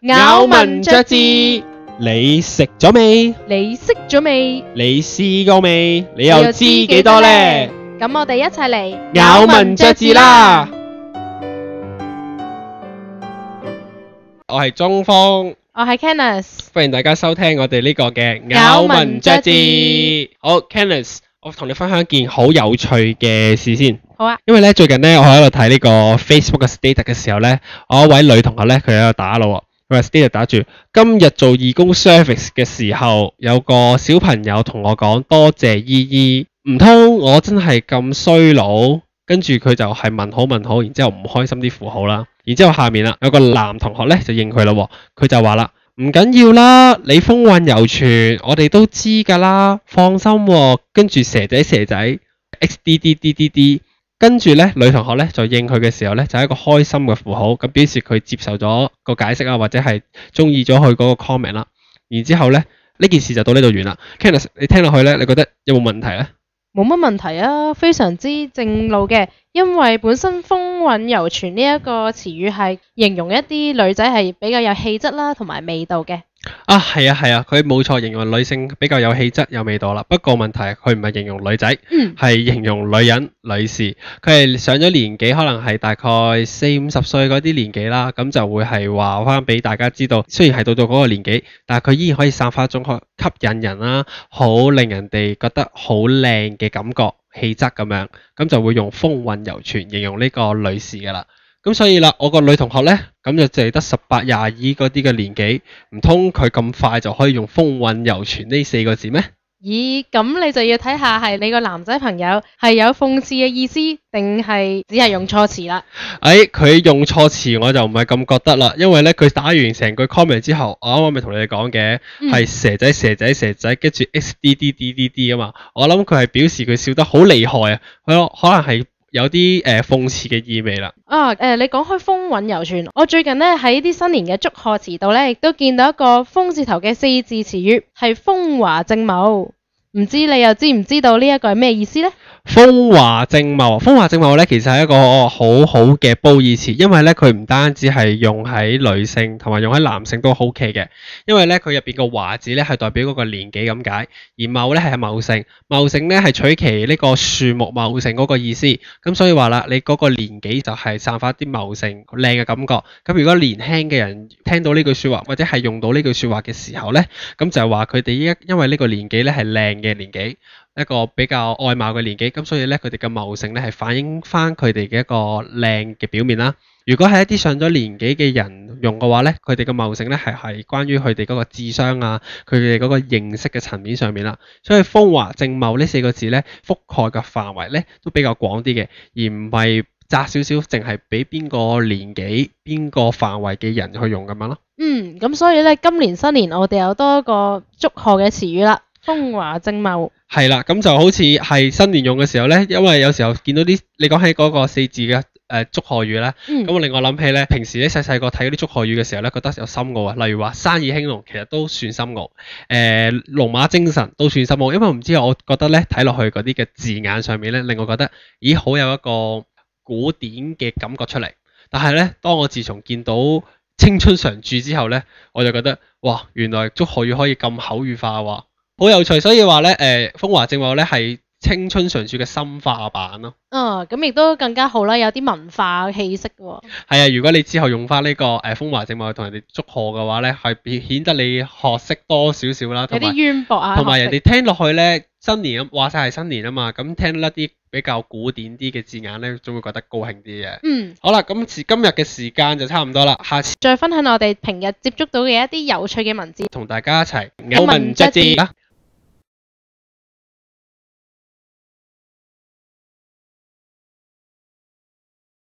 咬文嚼字，你食咗未？你識咗未？你試過未？你又知幾多呢？咁我哋一齊嚟咬文嚼字啦！我係中鋒，我係 Kenneth，歡迎大家收聽我哋呢個嘅咬文嚼字。好 ，Kenneth，我同你分享一件好有趣嘅事先。好啊。因為咧最近咧我喺度睇呢個 Facebook 嘅 status 嘅時候咧，我一位女同學咧佢喺度打咯，佢話 status 打住今日做義工 service 嘅時候，有個小朋友同我講多謝姨姨，唔通我真係咁衰佬？跟住佢就係問好，然之後唔開心啲符號啦。然之後下面啦有個男同學咧就應佢咯，佢就話啦唔緊要啦，你風韻猶存，我哋都知㗎啦，放心喎。跟住蛇仔XDDDDD。跟住咧，女同學咧就應佢嘅時候咧，就係一個開心嘅符號，咁表示佢接受咗個解釋啊，或者係中意咗佢嗰個 comment 啦。然之後咧，呢件事就到呢度完啦。Kenneth，你聽落去咧，你覺得有冇問題咧？冇乜問題啊，非常之正路嘅，因為本身風韻猶存呢一個詞語係形容一啲女仔係比較有氣質啦，同埋味道嘅。啊，係啊，佢冇錯，形容女性比較有氣質有味道啦。不過問題係佢唔係形容女仔，係形容女人女士。佢係上咗年紀，可能係大概40-50歲嗰啲年紀啦，咁就會係話翻俾大家知道，雖然係到咗嗰個年紀，但係佢依然可以散發一種吸引人啦，好令人哋覺得好靚嘅感覺氣質咁樣，咁就會用風韻猶存形容呢個女士噶啦。咁所以啦，我個女同學呢，咁就淨係得18、22嗰啲嘅年紀，唔通佢咁快就可以用風韻猶存呢4個字咩？咦，咁你就要睇下係你個男仔朋友係有諷刺嘅意思，定係只係用錯詞啦？佢用錯詞我就唔係咁覺得啦，因為呢，佢打完成句 comment 之後，我啱啱咪同你哋講嘅係蛇仔，跟住 XDDDD 啊嘛，我諗佢係表示佢笑得好厲害啊，可能係有啲諷刺嘅意味啦。你講開風韻猶存，我最近呢喺啲新年嘅祝賀詞度呢，亦都見到一個風字頭嘅4字詞語，係風華正茂。唔知你又知唔知道呢一個係咩意思呢？風華正茂咧，其實係一個好好嘅褒義詞，因為咧佢唔單止係用喺女性，同埋用喺男性都 OK 嘅。因為咧佢入邊個華字咧係代表嗰個年紀咁解，而茂咧係茂盛，茂盛咧係取其呢個樹木茂盛嗰個意思。咁所以話啦，你嗰個年紀就係散發啲茂盛靚嘅感覺。咁如果年輕嘅人聽到呢句説話，或者係用到呢句説話嘅時候咧，咁就係話佢哋因為呢個年紀咧係靚嘅年紀，一個比較外貌嘅年紀，咁所以咧佢哋嘅茂盛咧係反映翻佢哋嘅一個靚嘅表面啦。如果係一啲上咗年紀嘅人用嘅話咧，佢哋嘅茂盛咧係關於佢哋嗰個智商啊，佢哋嗰個認識嘅層面上面啦。所以風華正茂呢4個字咧，覆蓋嘅範圍咧都比較廣啲嘅，而唔係窄少少，淨係俾邊個年紀、邊個範圍嘅人去用咁樣咯。咁所以咧今年新年我哋有多一個祝賀嘅詞語啦，風華正茂。係啦，咁就好似係新年用嘅時候咧，因為有時候見到啲你講起嗰個4字嘅祝賀語咧，咁令我諗起咧，平時咧細個睇嗰啲祝賀語嘅時候咧，覺得有深奧啊。例如話生意興隆，其實都算深奧。龍馬精神都算深奧，因為唔知我覺得咧睇落去嗰啲嘅字眼上面咧，令我覺得咦好有一個古典嘅感覺出嚟。但係咧，當我自從見到青春常駐之後咧，我就覺得哇，原來祝賀語可以咁口語化喎。好有趣，所以話咧，風華正茂咧係青春常駐嘅深化版咯。咁亦都更加好啦，有啲文化氣息喎。係啊，如果你之後用翻呢個風華正茂同人哋祝賀嘅話咧，係顯得你學識多少少啦，有啲淵博啊，同埋人哋聽落去咧，新年咁話晒係新年啊嘛，咁聽到一啲比較古典啲嘅字眼咧，總會覺得高興啲嘅。好啦，咁今日嘅時間就差唔多啦，下次再分享我哋平日接觸到嘅一啲有趣嘅文字，同大家一齊咬文嚼字啦。